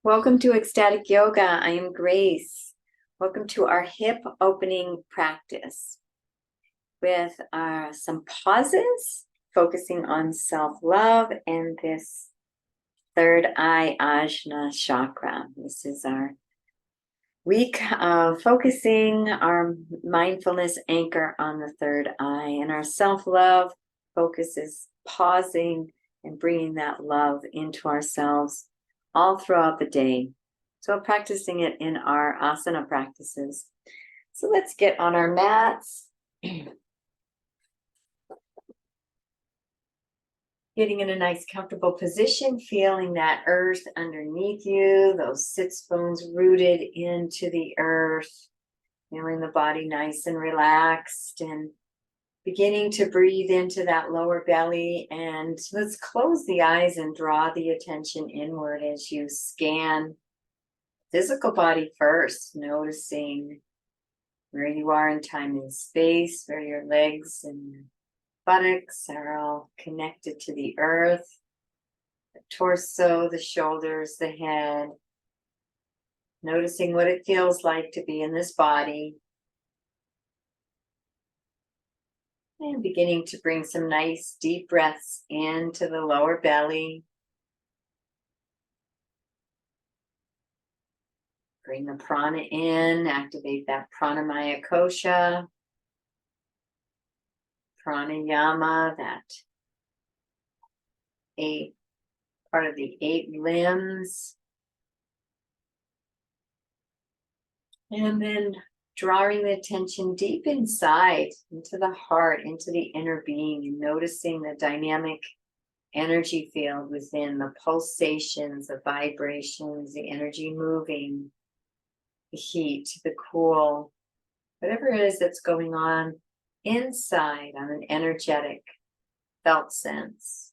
Welcome to Ecstatic Yoga. I am Grace. Welcome to our hip opening practice with some pauses, focusing on self-love and this third eye Ajna chakra. This is our week of focusing our mindfulness anchor on the third eye, and our self-love focus is pausing and bringing that love into ourselves all throughout the day. So practicing it in our asana practices. So let's get on our mats. Getting in a nice comfortable position, feeling that earth underneath you, those sits bones rooted into the earth, feeling the body nice and relaxed, and beginning to breathe into that lower belly. And let's close the eyes and draw the attention inward as you scan physical body first, noticing where you are in time and space, where your legs and buttocks are all connected to the earth, the torso, the shoulders, the head. Noticing what it feels like to be in this body. And beginning to bring some nice deep breaths into the lower belly. Bring the prana in, activate that pranamaya kosha, pranayama, that part of the 8 limbs. And then drawing the attention deep inside, into the heart, into the inner being, and noticing the dynamic energy field within, the pulsations, the vibrations, the energy moving, the heat, the cool, whatever it is that's going on inside on an energetic felt sense.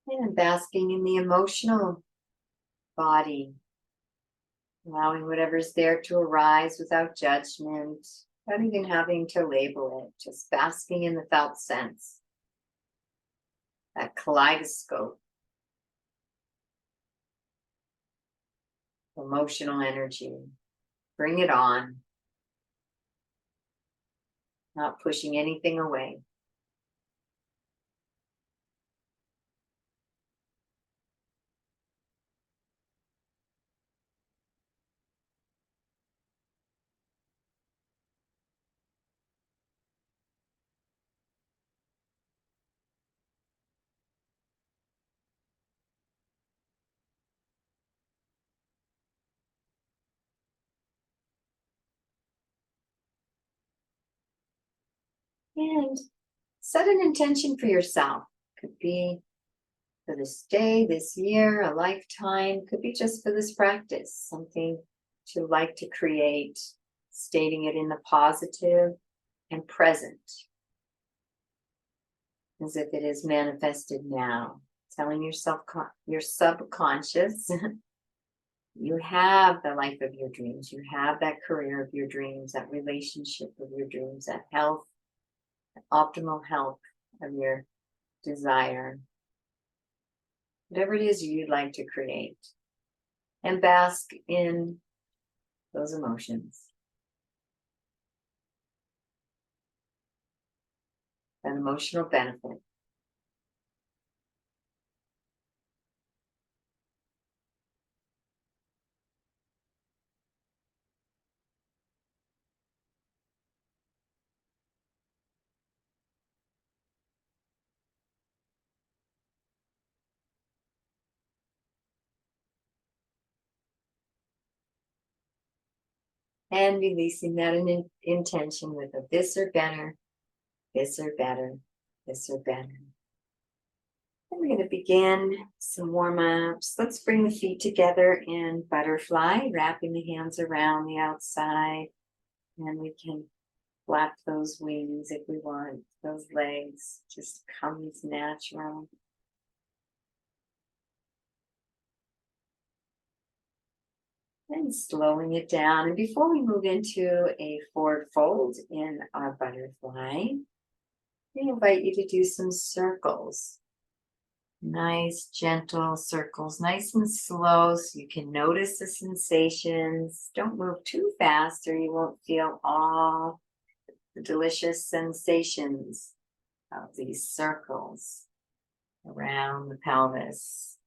And basking in the emotional body, allowing whatever's there to arise without judgment, not even having to label it, just basking in the felt sense, that kaleidoscope, emotional energy. Bring it on, not pushing anything away. And set an intention for yourself. Could be for this day, this year, a lifetime. Could be just for this practice, something to like to create, stating it in the positive and present, as if it is manifested now. Telling yourself, your subconscious, you have the life of your dreams. You have that career of your dreams, that relationship of your dreams, that health, optimal health of your desire, whatever it is you'd like to create, and bask in those emotions. The an emotional benefit. And releasing that intention with a this or better, this or better, this or better. And we're going to begin some warm-ups. Let's bring the feet together in butterfly, wrapping the hands around the outside. And we can flap those wings if we want. Those legs just comes natural. And slowing it down. And before we move into a forward fold in our butterfly, we invite you to do some circles. Nice, gentle circles, nice and slow, so you can notice the sensations. Don't move too fast or you won't feel all the delicious sensations of these circles around the pelvis.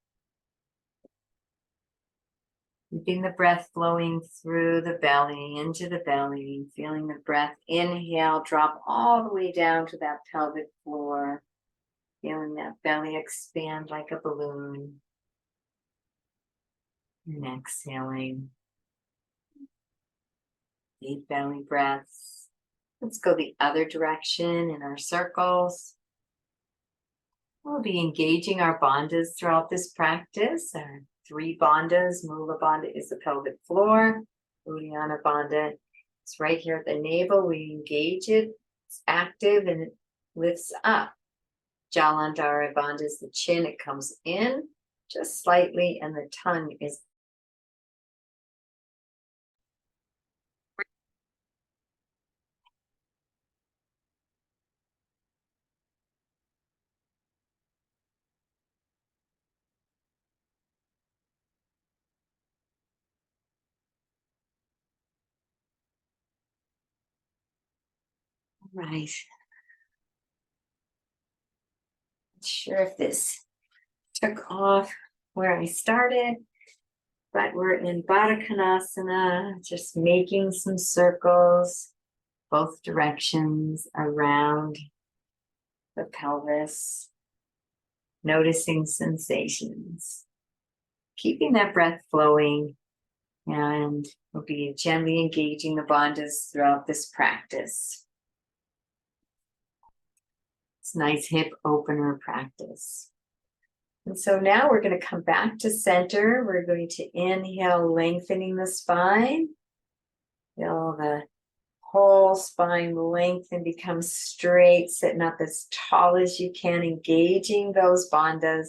Keeping the breath flowing through the belly, into the belly, feeling the breath inhale, drop all the way down to that pelvic floor, feeling that belly expand like a balloon. And exhaling. Deep belly breaths. Let's go the other direction in our circles. We'll be engaging our bandhas throughout this practice. Our 3 bandhas. Mula bandha is the pelvic floor. Uddiyana bandha is right here at the navel. We engage it. It's active and it lifts up. Jalandhara bandha is the chin. It comes in just slightly and the tongue is right. Not sure if this took off where I started, but we're in Baddha Konasana, just making some circles, both directions around the pelvis, noticing sensations, keeping that breath flowing, and we'll be gently engaging the bandhas throughout this practice. It's a nice hip opener practice. And so now we're going to come back to center. We're going to inhale, lengthening the spine. Feel the whole spine lengthen, become straight, sitting up as tall as you can, engaging those bandhas.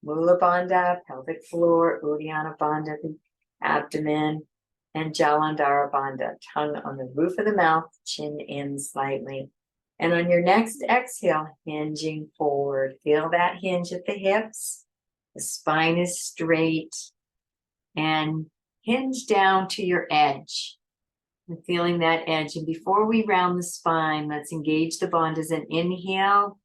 Mula bandha, pelvic floor, Uddiyana bandha, the abdomen, and Jalandhara bandha, tongue on the roof of the mouth, chin in slightly. And on your next exhale, hinging forward. Feel that hinge at the hips. The spine is straight. And hinge down to your edge. And feeling that edge. And before we round the spine, let's engage the bandhas and inhale.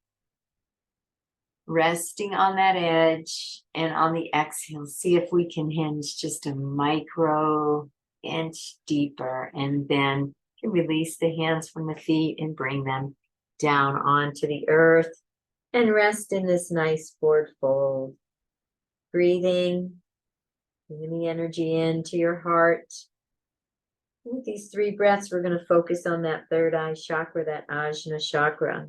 Resting on that edge. And on the exhale, see if we can hinge just a micro inch deeper. And then you can release the hands from the feet and bring them down onto the earth and rest in this nice forward fold. Breathing, bringing the energy into your heart. With these 3 breaths, we're going to focus on that third eye chakra, that Ajna chakra.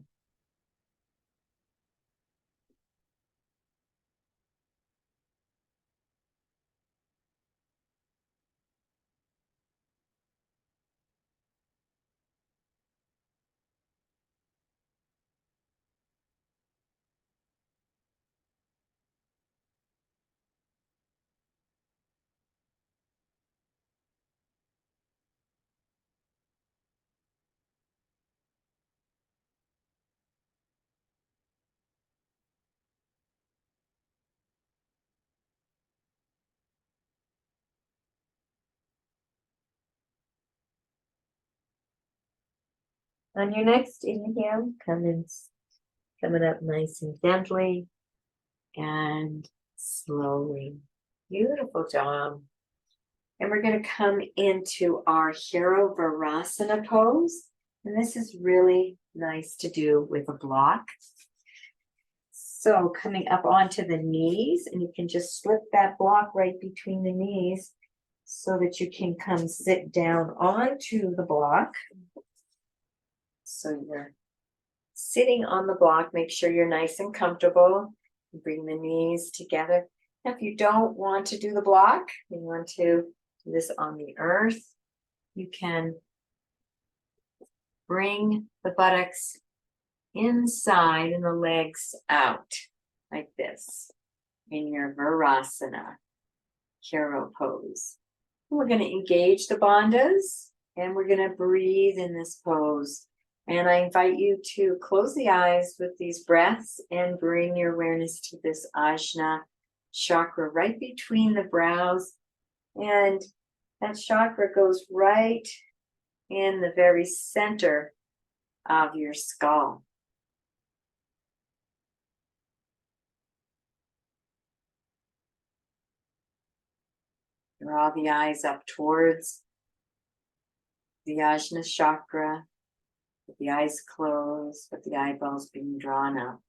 On your next inhale, come in Coming up nice and gently and slowly. Beautiful job. And we're going to come into our Hero Virasana pose. And this is really nice to do with a block. So coming up onto the knees, and you can just slip that block right between the knees so that you can come sit down onto the block. So you're sitting on the block. Make sure you're nice and comfortable. Bring the knees together. Now, if you don't want to do the block, you want to do this on the earth, you can bring the buttocks inside and the legs out like this in your Virasana Hero pose. We're going to engage the bandhas and we're going to breathe in this pose. And I invite you to close the eyes with these breaths and bring your awareness to this Ajna chakra right between the brows. And that chakra goes right in the very center of your skull. Draw the eyes up towards the Ajna chakra, with the eyes closed, with the eyeballs being drawn up.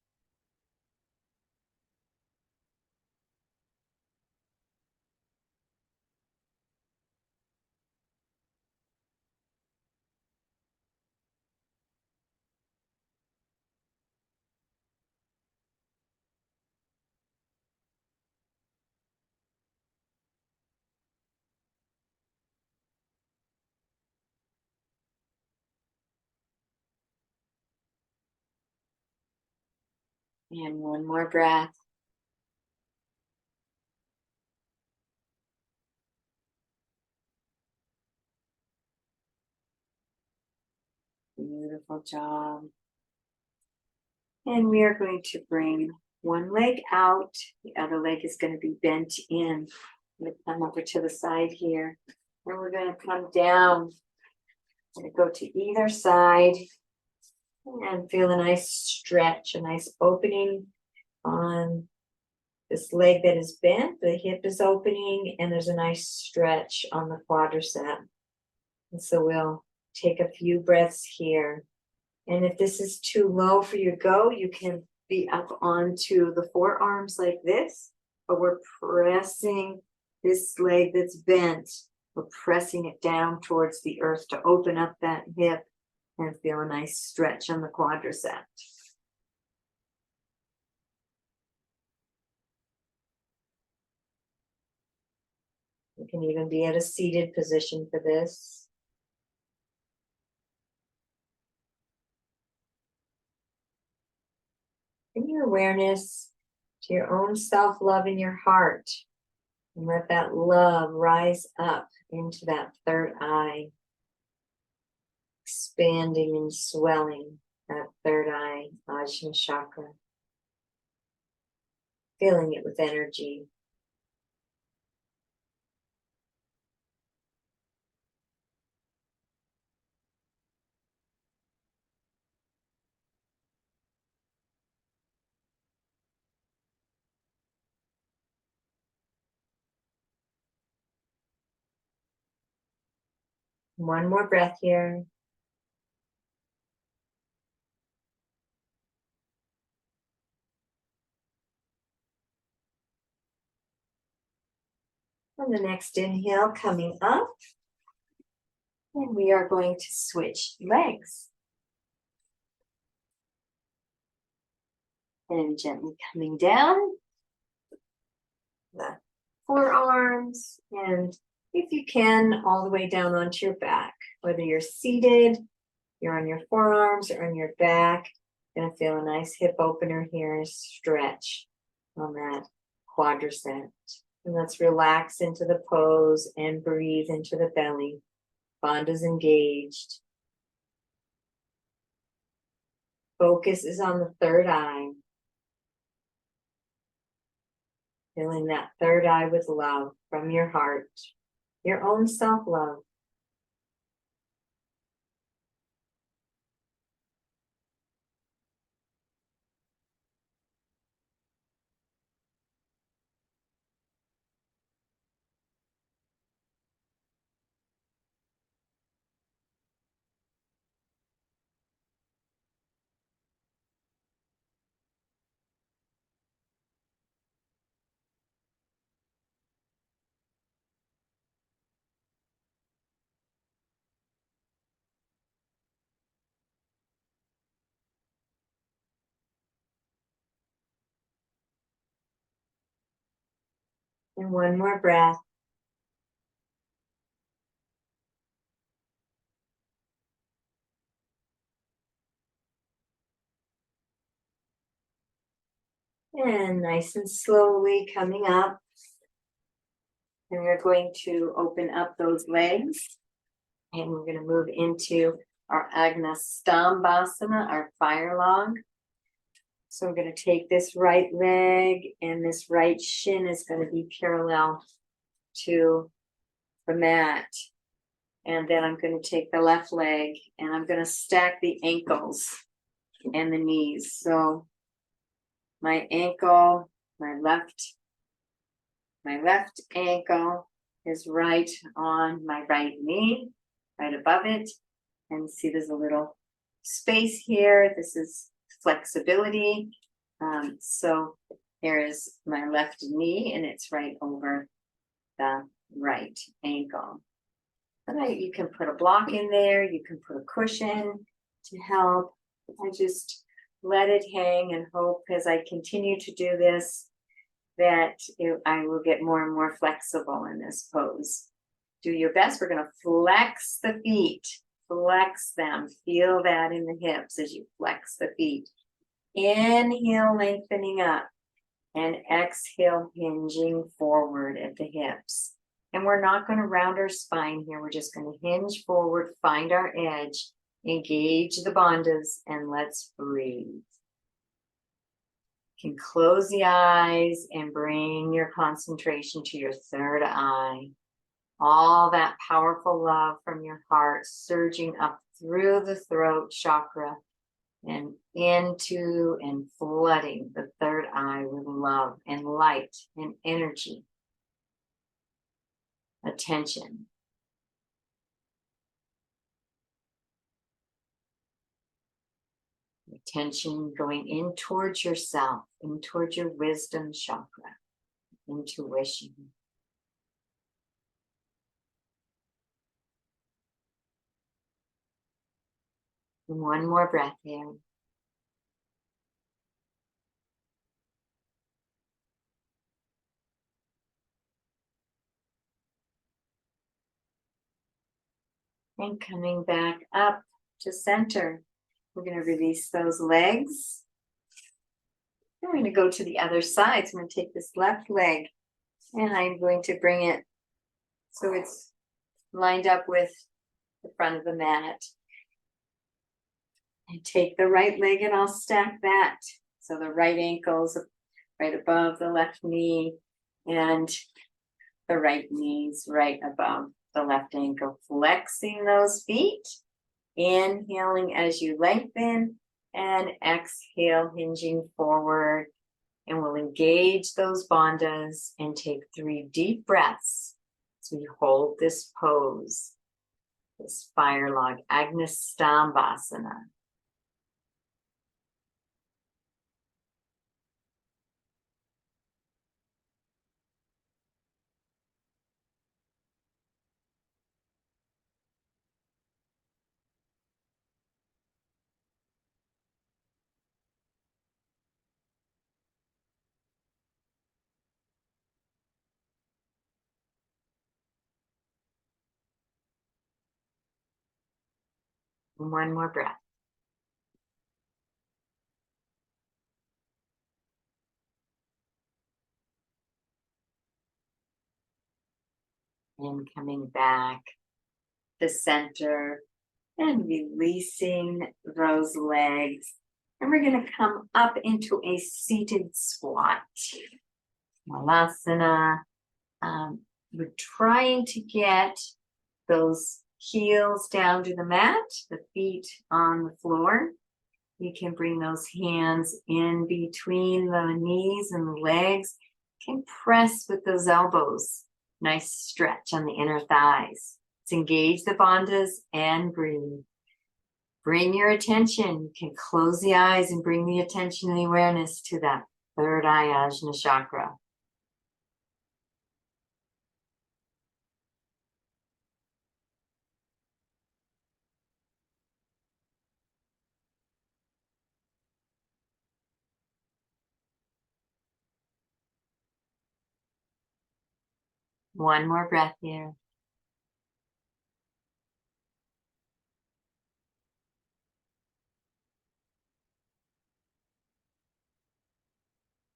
And one more breath. Beautiful job. And we are going to bring one leg out. The other leg is going to be bent in. I'm going to come over to the side here. And we're going to come down. I'm going to go to either side. And feel a nice stretch, a nice opening on this leg that is bent. The hip is opening and there's a nice stretch on the quadricep. And so we'll take a few breaths here. And if this is too low for you to go, you can be up onto the forearms like this, but we're pressing this leg that's bent. We're pressing it down towards the earth to open up that hip and feel a nice stretch on the quadricep. You can even be at a seated position for this. Bring your awareness to your own self-love in your heart. And let that love rise up into that third eye. Expanding and swelling that third eye, Ajna chakra. Filling it with energy. One more breath here. And the next inhale coming up. And we are going to switch legs. And gently coming down. The forearms. And if you can, all the way down onto your back. Whether you're seated, you're on your forearms, or on your back. You're going to feel a nice hip opener here. Stretch on that quadricep. And let's relax into the pose and breathe into the belly. Bandhas engaged. Focus is on the third eye. Filling that third eye with love from your heart. Your own self-love. And one more breath. And nice and slowly coming up. And we're going to open up those legs. And we're going to move into our Ajna Stambhasana, our fire log. So we're going to take this right leg, and this right shin is going to be parallel to the mat. And then I'm going to take the left leg, and I'm going to stack the ankles and the knees. So my ankle, my left ankle is right on my right knee, right above it. And see, there's a little space here. This is flexibility. So here is my left knee, and it's right over the right ankle. But you can put a block in there. You can put a cushion to help. I just let it hang and hope as I continue to do this that I will get more and more flexible in this pose. Do your best. We're going to flex the feet. Flex them. Feel that in the hips as you flex the feet. Inhale, lengthening up. And exhale, hinging forward at the hips. And we're not going to round our spine here. We're just going to hinge forward, find our edge, engage the bandhas, and let's breathe. You can close the eyes and bring your concentration to your third eye. All that powerful love from your heart surging up through the throat chakra and into and flooding the third eye with love and light and energy, attention. Attention going in towards yourself, in towards your wisdom chakra, intuition. And one more breath here. And coming back up to center. We're going to release those legs. I'm going to go to the other side. So I'm going to take this left leg and I'm going to bring it so it's lined up with the front of the mat. And take the right leg and I'll stack that. So the right ankle's right above the left knee and the right knee's right above the left ankle. Flexing those feet. Inhaling as you lengthen and exhale, hinging forward. And we'll engage those bandhas and take 3 deep breaths as we hold this pose, this fire log, Ajna Stambhasana. One more breath. And coming back to center and releasing those legs. And we're going to come up into a seated squat. Malasana. We're trying to get those heels down to the mat, the feet on the floor. You can bring those hands in between the knees and the legs. You can press with those elbows. Nice stretch on the inner thighs. Let's engage the bandhas and breathe. Bring your attention. You can close the eyes and bring the attention and the awareness to that third eye, Ajna chakra. One more breath here.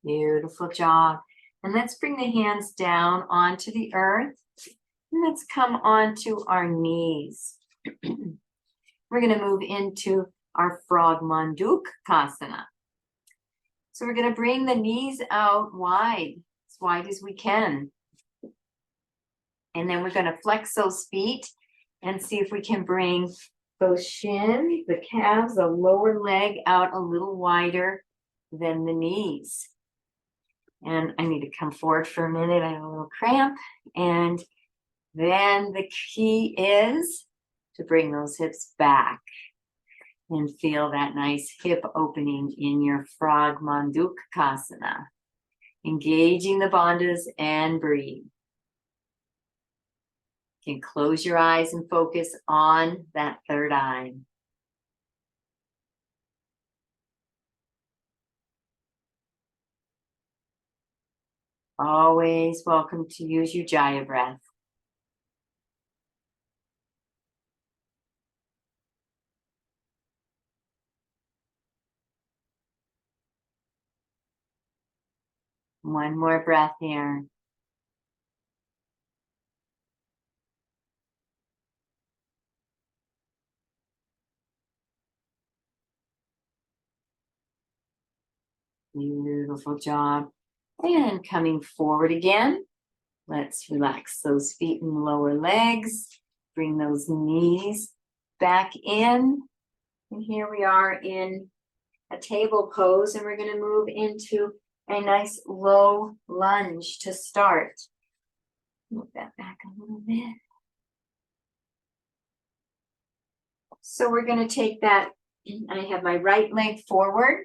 Beautiful job. And let's bring the hands down onto the earth. And let's come onto our knees. We're going to move into our frog mandukasana. So we're going to bring the knees out wide, as wide as we can. And then we're going to flex those feet and see if we can bring those shins, the calves, the lower leg out a little wider than the knees. And I need to come forward for a minute. I have a little cramp. And then the key is to bring those hips back and feel that nice hip opening in your frog mandukasana. Engaging the bandhas and breathe. You can close your eyes and focus on that third eye. Always welcome to use your Jaya breath. One more breath here. Beautiful job. And coming forward again. Let's relax those feet and lower legs. Bring those knees back in. And here we are in a table pose, and we're going to move into a nice low lunge to start. Move that back a little bit. So we're going to take that, I have my right leg forward,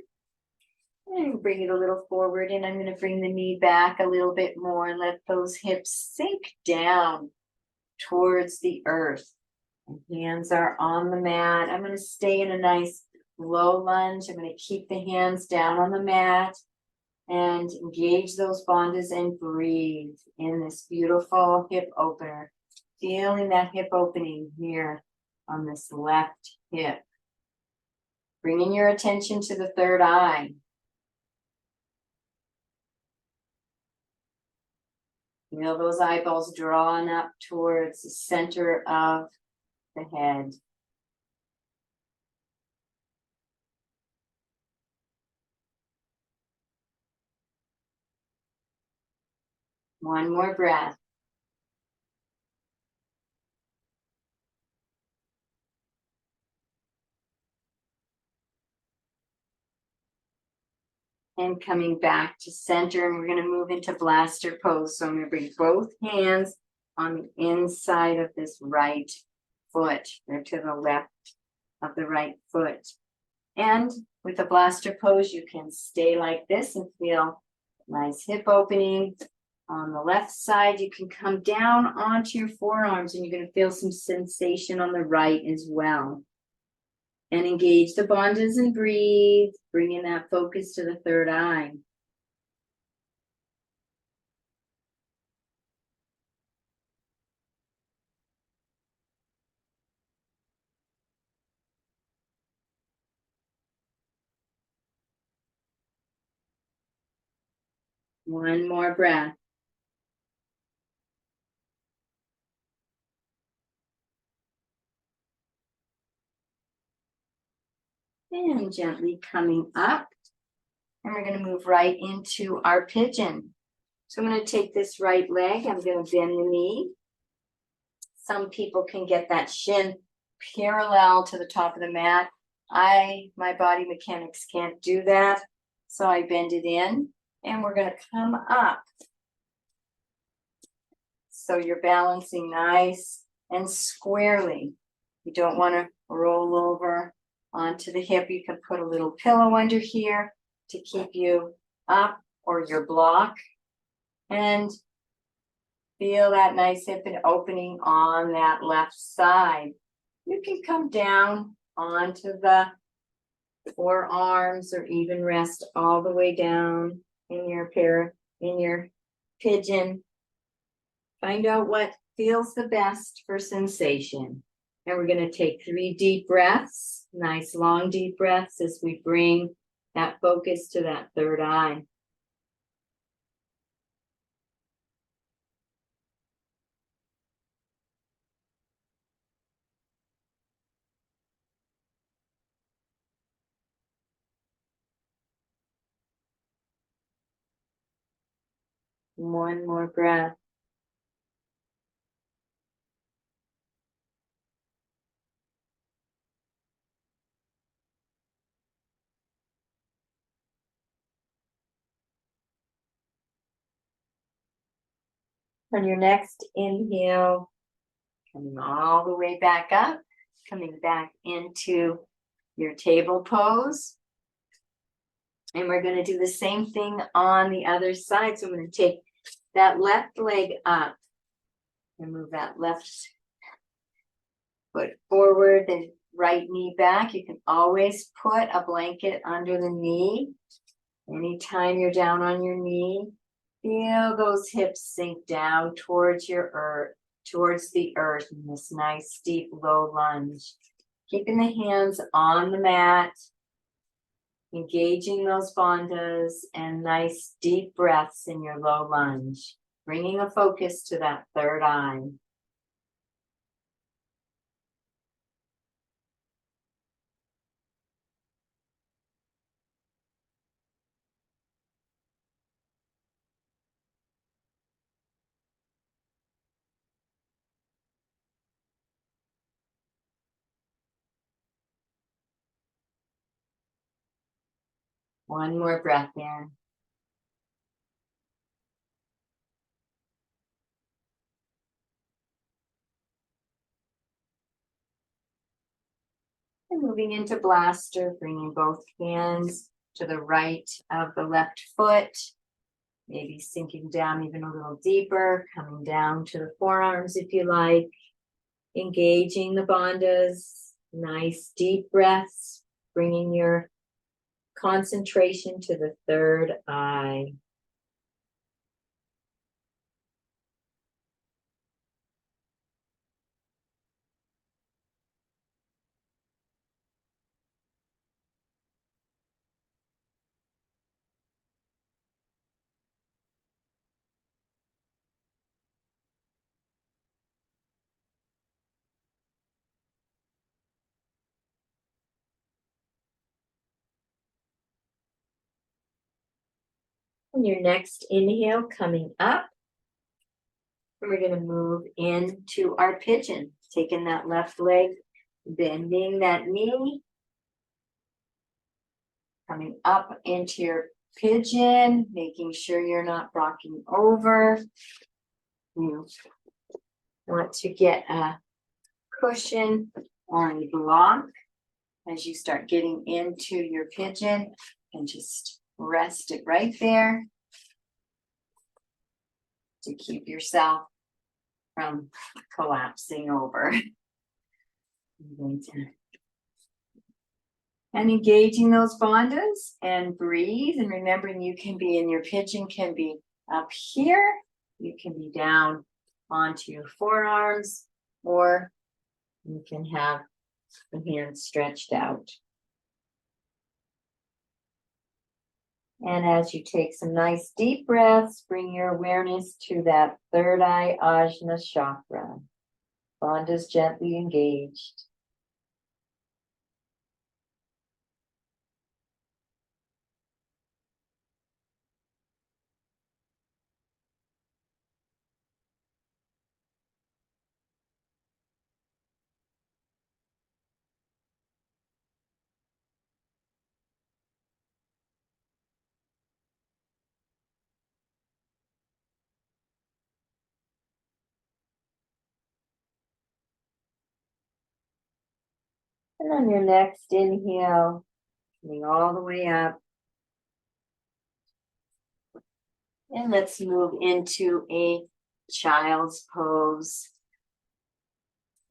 and bring it a little forward, and I'm going to bring the knee back a little bit more. Let those hips sink down towards the earth. And hands are on the mat. I'm going to stay in a nice low lunge. I'm going to keep the hands down on the mat and engage those bandhas and breathe in this beautiful hip opener. Feeling that hip opening here on this left hip. Bringing your attention to the third eye. Feel those eyeballs drawn up towards the center of the head. One more breath. And coming back to center, and we're going to move into blaster pose. So I'm going to bring both hands on the inside of this right foot, or to the left of the right foot. And with the blaster pose, you can stay like this and feel nice hip opening. On the left side, you can come down onto your forearms, and you're going to feel some sensation on the right as well. And engage the bandhas and breathe, bringing that focus to the third eye. One more breath. And gently coming up. And we're going to move right into our pigeon. So I'm going to take this right leg. I'm going to bend the knee. Some people can get that shin parallel to the top of the mat. My body mechanics can't do that. So I bend it in, and we're going to come up. So you're balancing nice and squarely. You don't want to roll over onto the hip. You can put a little pillow under here to keep you up, or your block. And feel that nice hip opening on that left side. You can come down onto the forearms, or even rest all the way down in your pigeon. Find out what feels the best for sensation. And we're going to take 3 deep breaths, nice long deep breaths as we bring that focus to that third eye. One more breath. On your next inhale, coming all the way back up, coming back into your table pose. And we're going to do the same thing on the other side. So I'm going to take that left leg up and move that left foot forward, then right knee back. You can always put a blanket under the knee. Anytime you're down on your knee, feel those hips sink down towards your earth, towards the earth in this nice deep low lunge. Keeping the hands on the mat, engaging those bandhas, and nice deep breaths in your low lunge, bringing a focus to that third eye. One more breath in. And moving into blaster, bringing both hands to the right of the left foot, maybe sinking down even a little deeper, coming down to the forearms if you like, engaging the bandhas, nice deep breaths, bringing your concentration to the third eye. On your next inhale, coming up, we're going to move into our pigeon, taking that left leg, bending that knee, coming up into your pigeon, making sure you're not rocking over. You want to get a cushion or a block as you start getting into your pigeon, and just rest it right there to keep yourself from collapsing over. And engaging those bandhas and breathe, and remembering you can be in your pigeon, can be up here, you can be down onto your forearms, or you can have the hands stretched out. And as you take some nice deep breaths, bring your awareness to that third eye Ajna chakra. Bandhas gently engaged. And on your next inhale, coming all the way up. And let's move into a child's pose.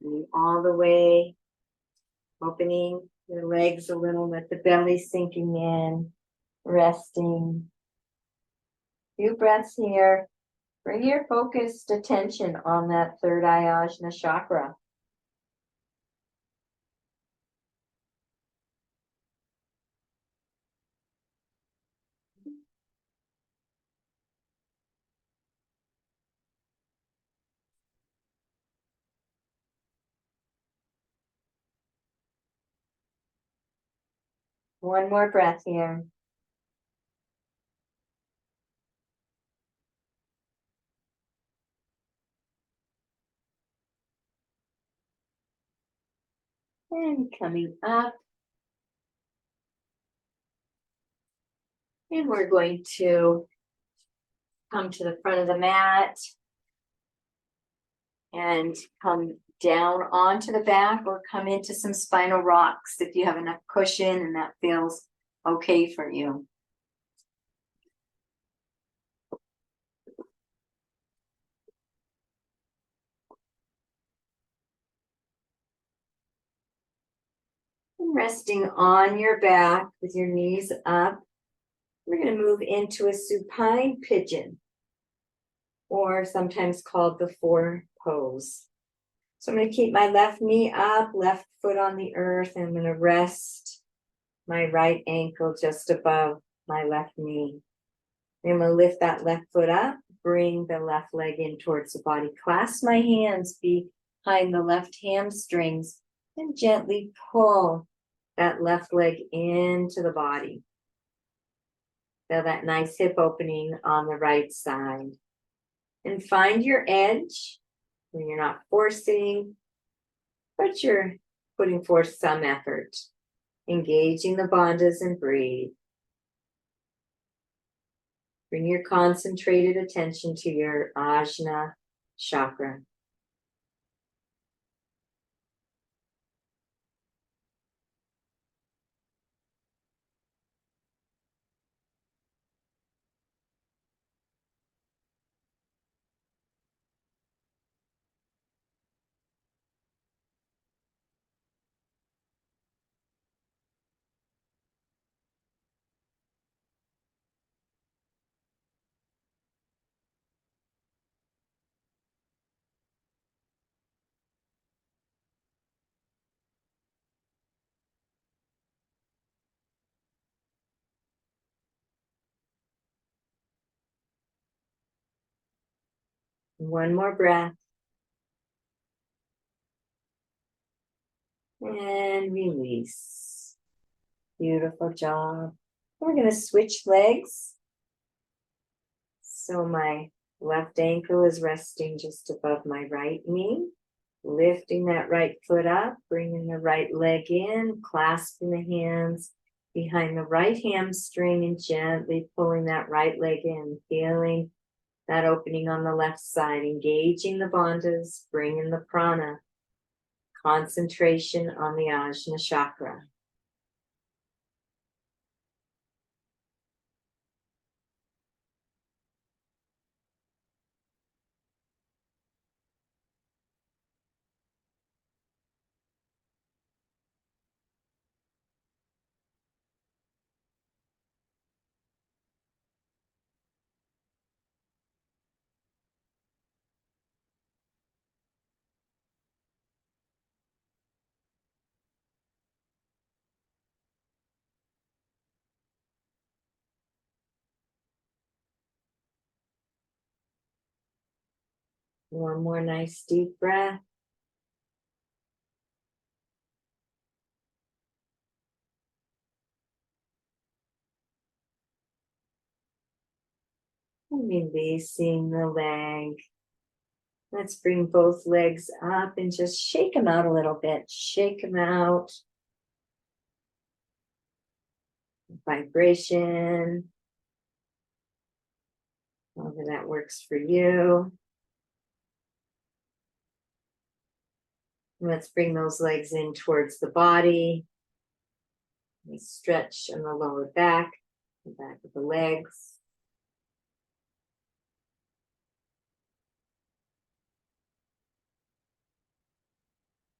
Move all the way, opening your legs a little, let the belly sinking in, resting. Few breaths here. Bring your focused attention on that third eye Ajna chakra. One more breath here. And coming up. And we're going to come to the front of the mat and come down onto the back or come into some spinal rocks if you have enough cushion and that feels okay for you. And resting on your back with your knees up, we're going to move into a supine pigeon, or sometimes called the four pose. So I'm going to keep my left knee up, left foot on the earth, and I'm going to rest my right ankle just above my left knee. I'm going to lift that left foot up, bring the left leg in towards the body, clasp my hands behind the left hamstrings, and gently pull that left leg into the body. Feel that nice hip opening on the right side. And find your edge when you're not forcing, but you're putting forth some effort. Engaging the bandhas and breathe. Bring your concentrated attention to your Ajna chakra. One more breath. And release. Beautiful job. We're going to switch legs. So my left ankle is resting just above my right knee. Lifting that right foot up, bringing the right leg in, clasping the hands behind the right hamstring and gently pulling that right leg in, feeling that opening on the left side, engaging the bandhas, bringing the prana, concentration on the Ajna chakra. One more nice deep breath. And releasing the leg. Let's bring both legs up and just shake them out a little bit. Shake them out. Vibration. However that works for you. Let's bring those legs in towards the body. We stretch on the lower back, the back of the legs.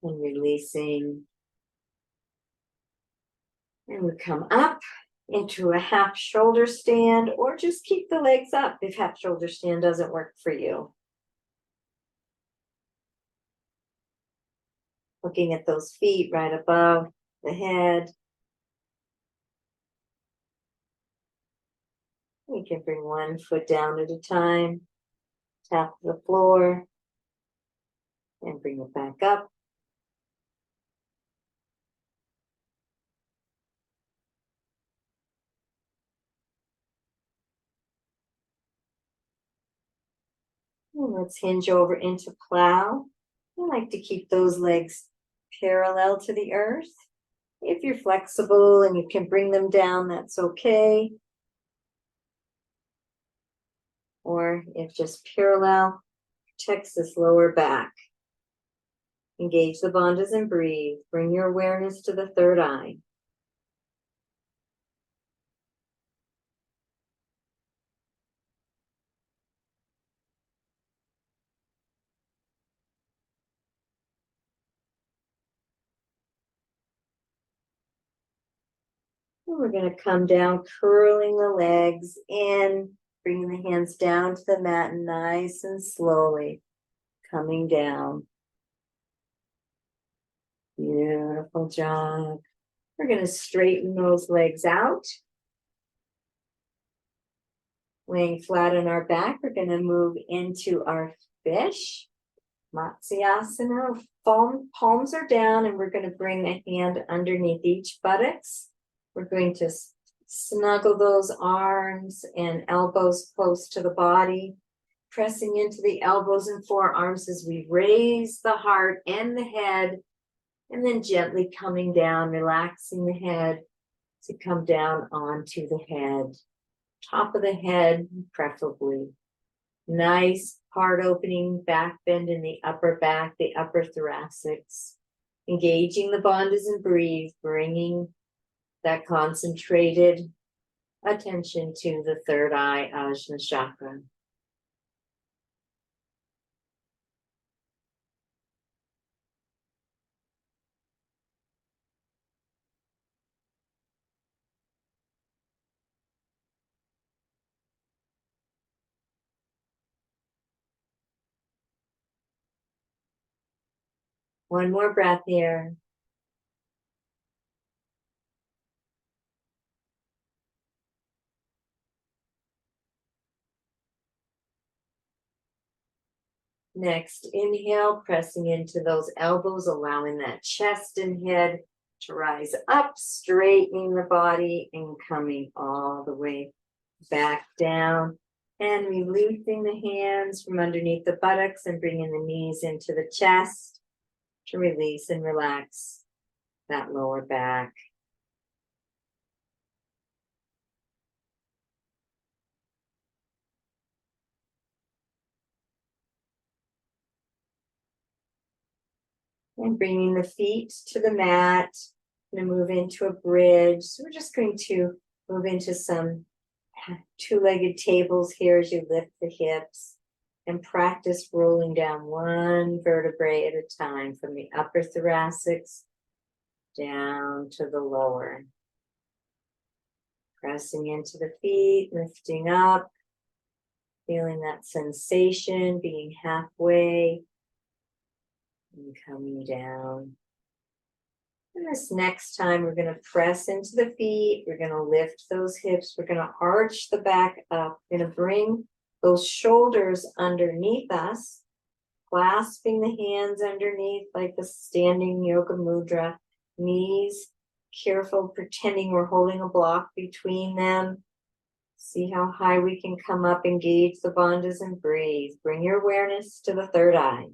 And releasing. And we come up into a half shoulder stand, or just keep the legs up if half shoulder stand doesn't work for you. Looking at those feet right above the head. You can bring one foot down at a time, tap the floor, and bring it back up. And let's hinge over into plow. I like to keep those legs parallel to the earth. If you're flexible and you can bring them down, that's okay. Or if just parallel, protects this lower back. Engage the bandhas and breathe. Bring your awareness to the third eye. And we're going to come down, curling the legs in, bringing the hands down to the mat, nice and slowly coming down. Beautiful job. We're going to straighten those legs out. Laying flat on our back, we're going to move into our fish. Matsyasana. Palms are down, and we're going to bring a hand underneath each buttocks. We're going to snuggle those arms and elbows close to the body, pressing into the elbows and forearms as we raise the heart and the head, and then gently coming down, relaxing the head to come down onto the head. Top of the head, preferably. Nice heart opening, back bend in the upper back, the upper thoracics. Engaging the bandhas and breathe, bringing that concentrated attention to the third eye, Ajna chakra. One more breath here. Next, inhale, pressing into those elbows, allowing that chest and head to rise up, straightening the body and coming all the way back down. And releasing the hands from underneath the buttocks and bringing the knees into the chest to release and relax that lower back. And bringing the feet to the mat. I'm going to move into a bridge. So we're just going to move into some two-legged tables here as you lift the hips and practice rolling down one vertebrae at a time from the upper thoracics down to the lower. Pressing into the feet, lifting up, feeling that sensation, being halfway and coming down. And this next time, we're going to press into the feet. We're going to lift those hips. We're going to arch the back up. We're going to bring those shoulders underneath us, clasping the hands underneath like a standing yoga mudra. Knees, careful, pretending we're holding a block between them. See how high we can come up, engage the bandhas and breathe. Bring your awareness to the third eye.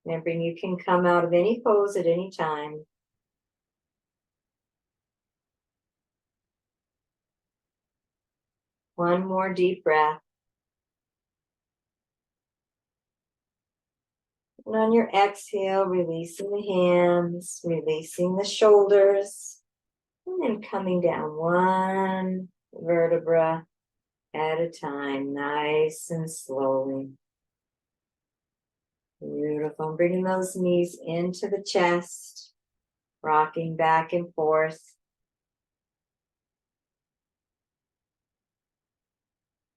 Remembering you can come out of any pose at any time. One more deep breath. And on your exhale, releasing the hands, releasing the shoulders, and then coming down one vertebra at a time, nice and slowly. Beautiful. Bringing those knees into the chest, rocking back and forth.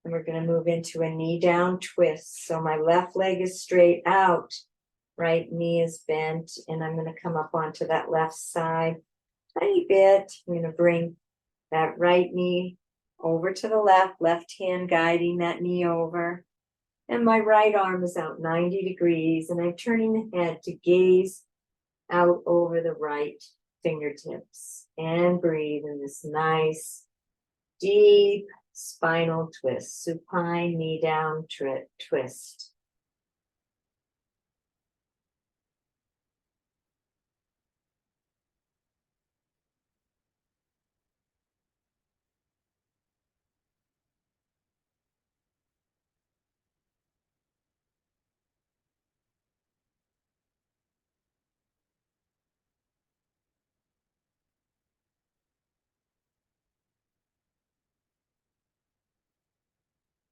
And we're going to move into a knee down twist. So my left leg is straight out, right knee is bent, and I'm going to come up onto that left side tiny bit. I'm going to bring that right knee over to the left hand guiding that knee over. And my right arm is out 90 degrees, and I'm turning the head to gaze out over the right fingertips and breathe in this nice, deep spinal twist, supine knee down twist.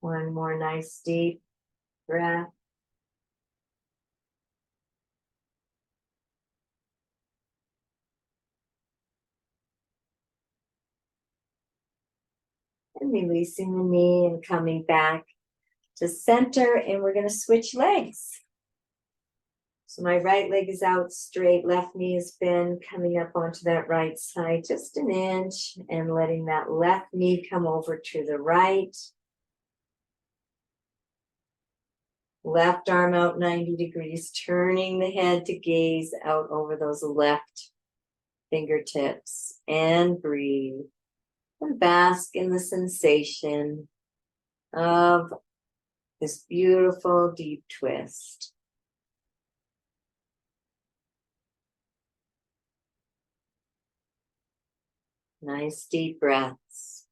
One more nice deep breath. And releasing the knee and coming back to center, and we're going to switch legs. So my right leg is out straight, left knee is bent, coming up onto that right side just an inch, and letting that left knee come over to the right. Left arm out 90 degrees, turning the head to gaze out over those left fingertips, and breathe. And bask in the sensation of this beautiful deep twist. Nice deep breaths.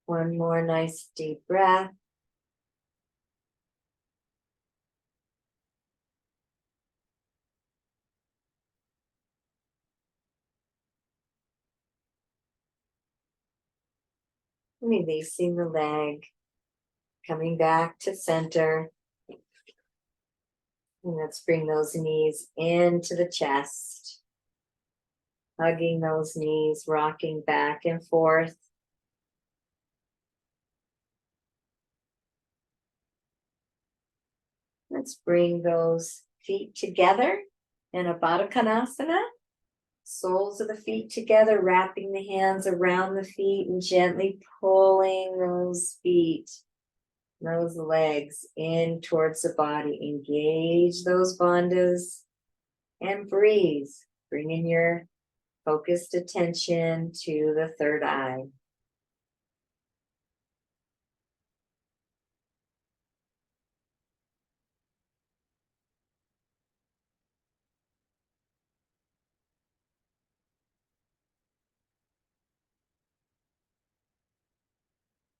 One more nice deep breath. Releasing the leg, coming back to center. And let's bring those knees into the chest. Hugging those knees, rocking back and forth. Let's bring those feet together in a Baddha Konasana. Soles of the feet together, wrapping the hands around the feet and gently pulling those feet, those legs in towards the body. Engage those bandhas and breathe. Bringing your focused attention to the third eye.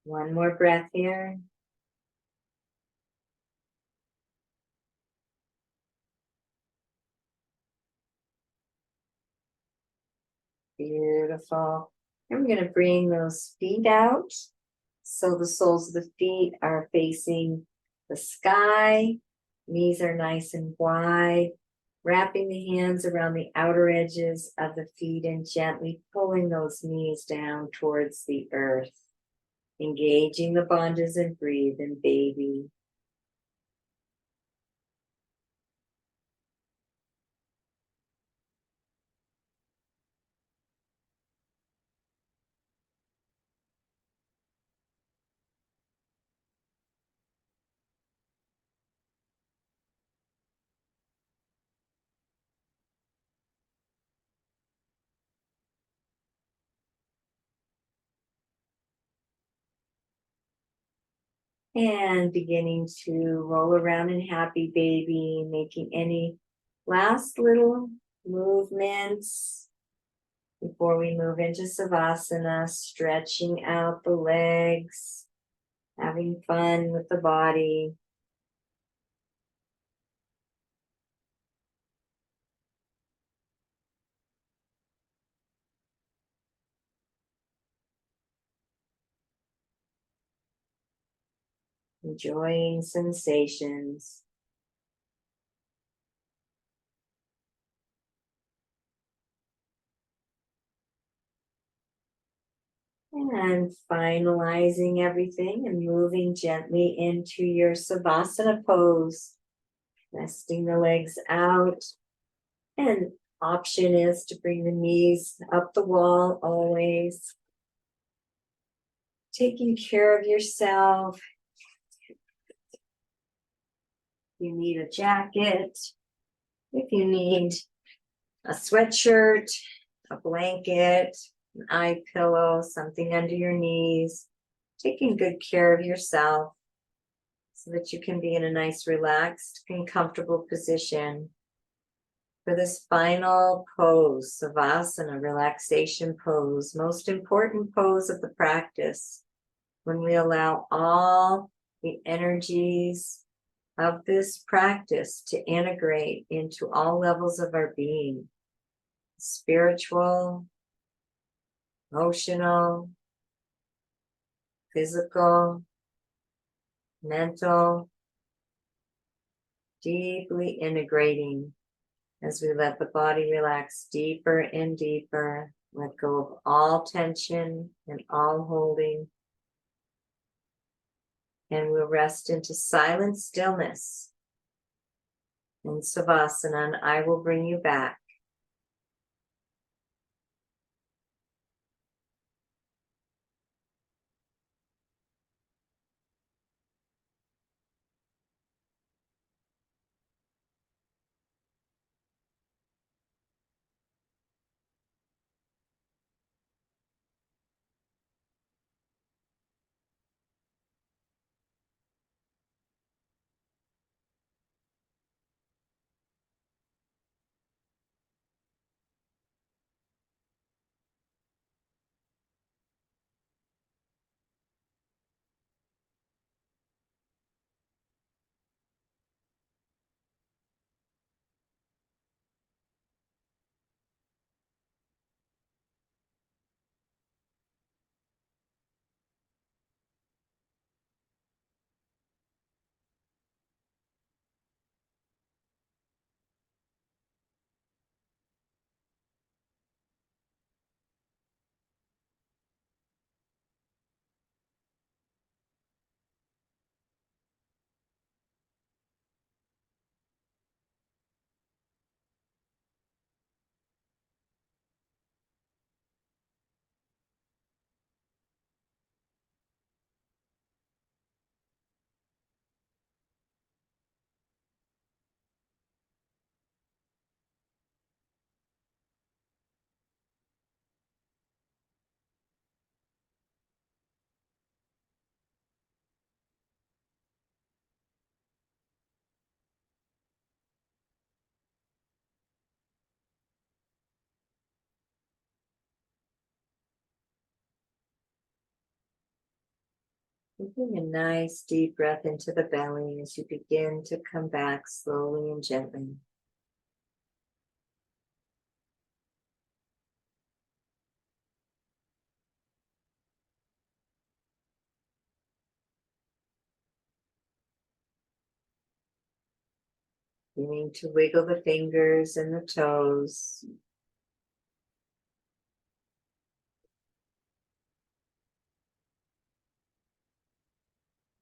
One more breath here. Beautiful. And we're going to bring those feet out. So the soles of the feet are facing the sky. Knees are nice and wide. Wrapping the hands around the outer edges of the feet and gently pulling those knees down towards the earth. Engaging the bandhas and breathe and baby. And beginning to roll around in happy baby, making any last little movements before we move into Savasana, stretching out the legs, having fun with the body. Enjoying sensations. And finalizing everything and moving gently into your Savasana pose. Resting the legs out. And option is to bring the knees up the wall always. Taking care of yourself. You need a jacket. If you need a sweatshirt, a blanket, an eye pillow, something under your knees. Taking good care of yourself so that you can be in a nice, relaxed and comfortable position for this final pose, Savasana, relaxation pose, most important pose of the practice, when we allow all the energies of this practice to integrate into all levels of our being, spiritual, emotional, physical, mental, deeply integrating as we let the body relax deeper and deeper, let go of all tension and all holding, and we'll rest into silent stillness in Savasana, and I will bring you back. Taking a nice deep breath into the belly as you begin to come back slowly and gently. Beginning to wiggle the fingers and the toes.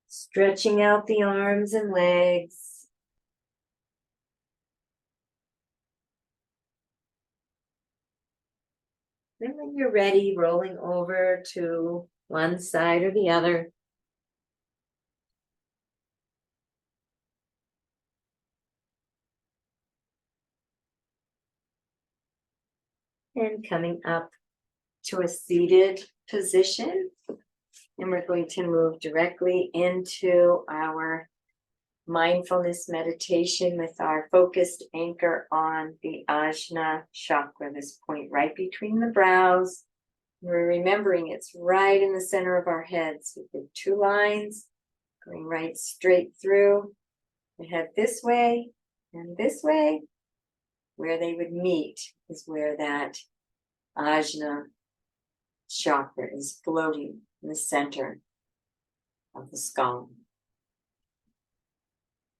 Stretching out the arms and legs. Then when you're ready, rolling over to one side or the other. And coming up to a seated position. And we're going to move directly into our mindfulness meditation with our focused anchor on the Ajna chakra, this point right between the brows. We're remembering it's right in the center of our heads with the two lines going right straight through the head this way and this way. Where they would meet is where that Ajna chakra is floating in the center of the skull.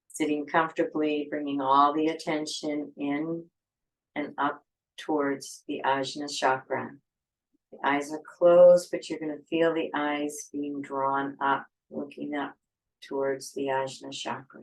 Sitting comfortably, bringing all the attention in and up towards the Ajna chakra. The eyes are closed, but you're going to feel the eyes being drawn up, looking up towards the Ajna chakra.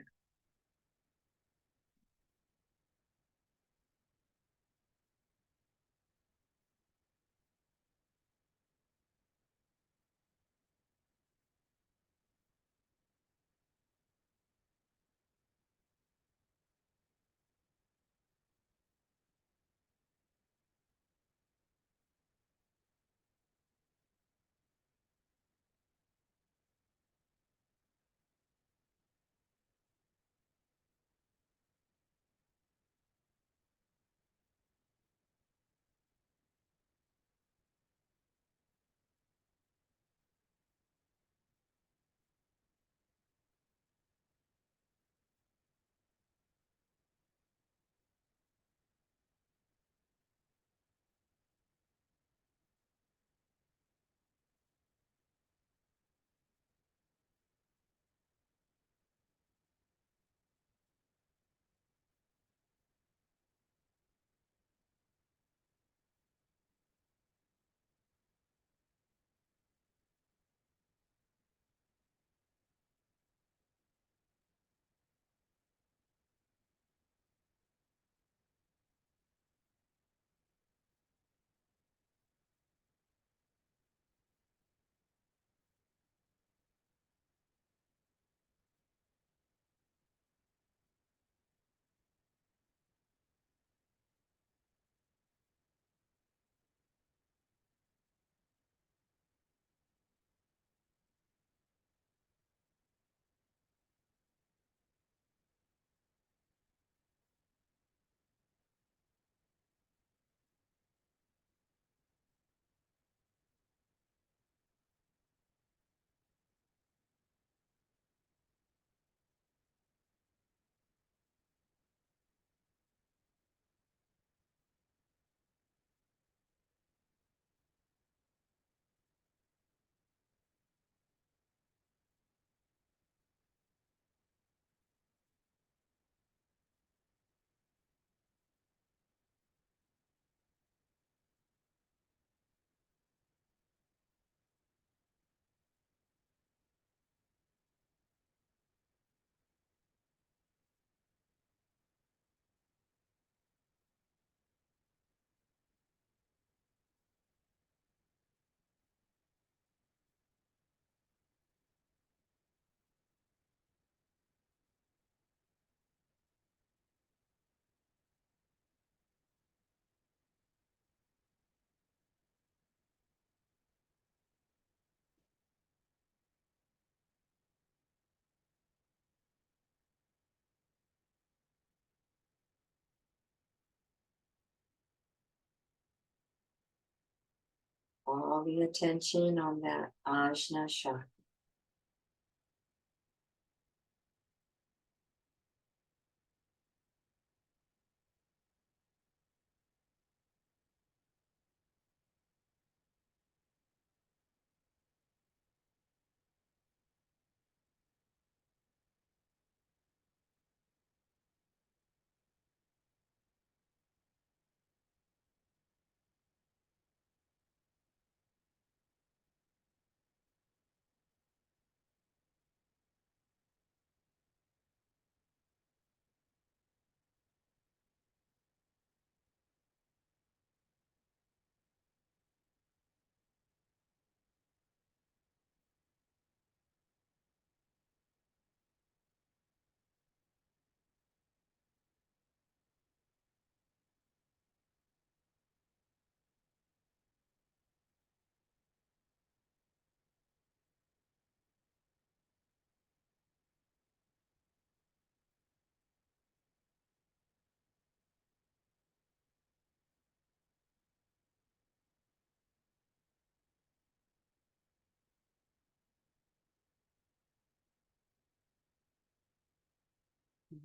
All the attention on that Ajna chakra.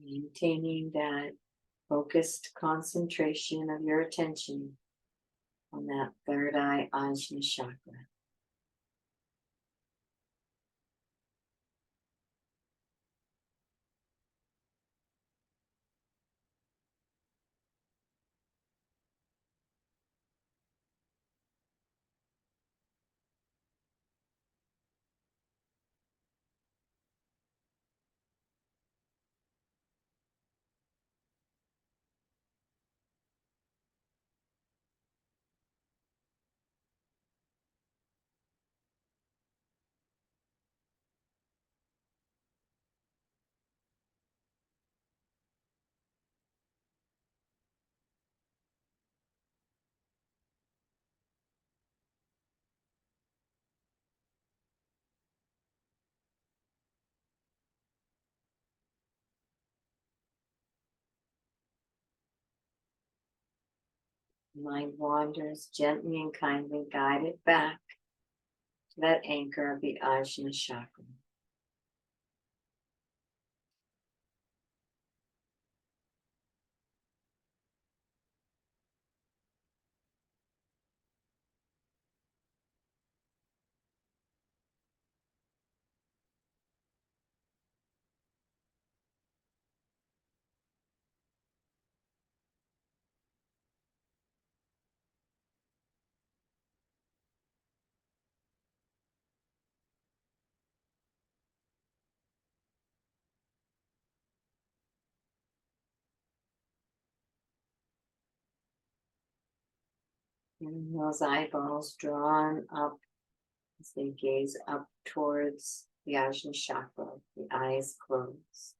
Maintaining that focused concentration of your attention on that third eye Ajna chakra. Mind wanders, gently and kindly guide it back to that anchor of the Ajna chakra. And those eyeballs drawn up as they gaze up towards the Ajna chakra, the eyes closed.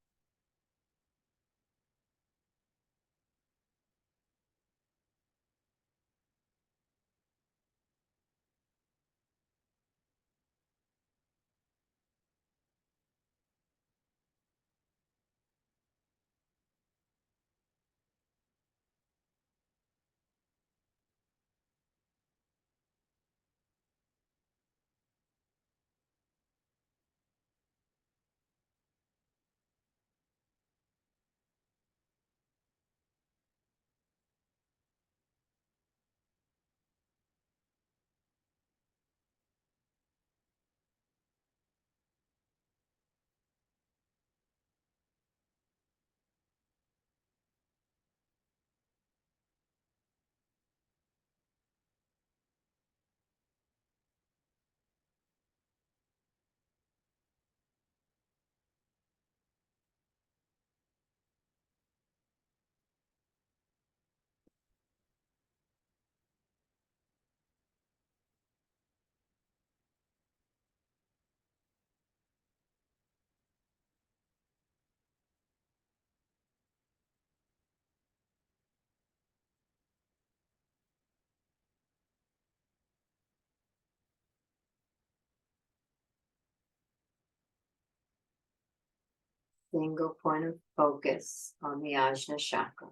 Single point of focus on the Ajna chakra.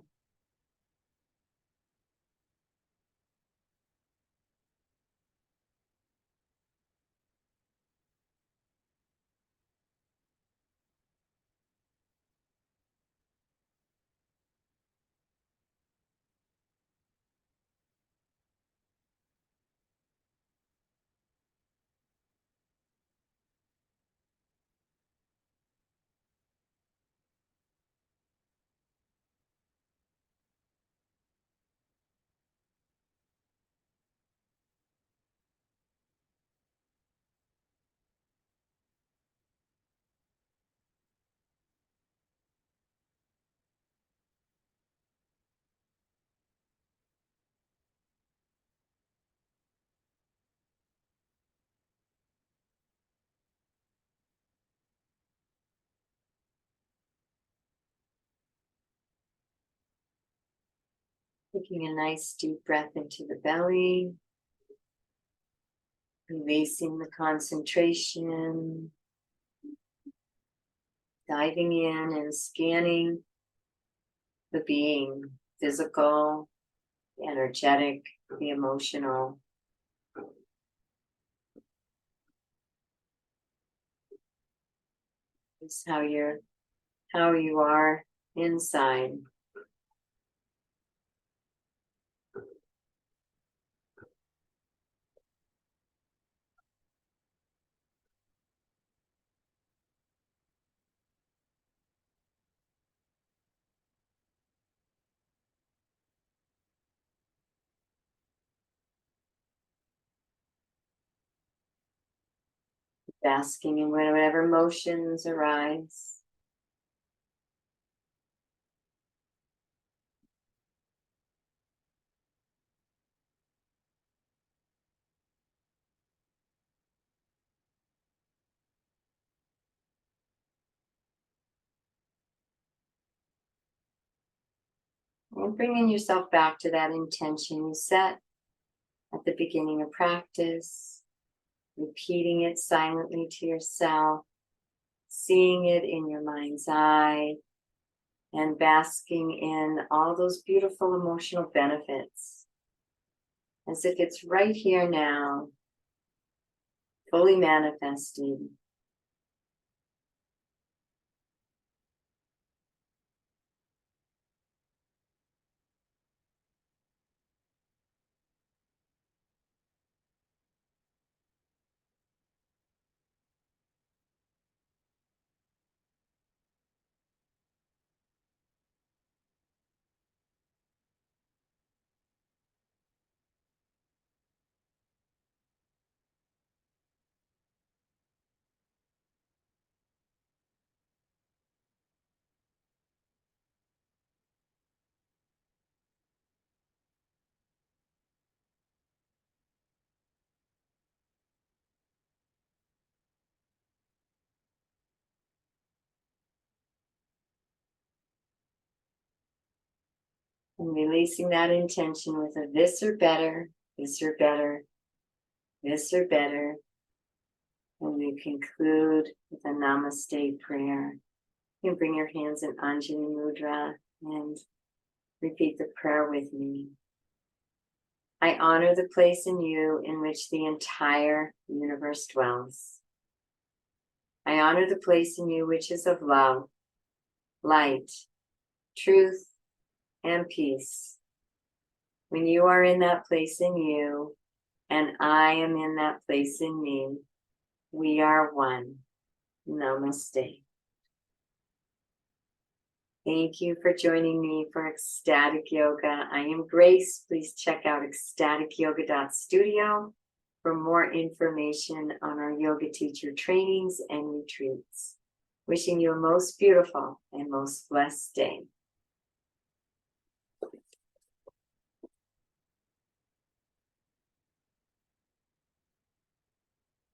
Taking a nice deep breath into the belly, releasing the concentration, diving in and scanning the being, physical, the energetic, the emotional. Just how you are inside. Basking in whatever emotions arise. And bringing yourself back to that intention you set at the beginning of practice, repeating it silently to yourself, seeing it in your mind's eye, and basking in all those beautiful emotional benefits as if it's right here now, fully manifesting. And releasing that intention with a this or better, this or better, this or better. And we conclude with a namaste prayer. You can bring your hands in Anjali Mudra and repeat the prayer with me. I honor the place in you in which the entire universe dwells. I honor the place in you which is of love, light, truth, and peace. When you are in that place in you, and I am in that place in me, we are one. Namaste. Thank you for joining me for Ecstatic Yoga. I am Grace. Please check out ecstaticyoga.studio for more information on our yoga teacher trainings and retreats. Wishing you a most beautiful and most blessed day.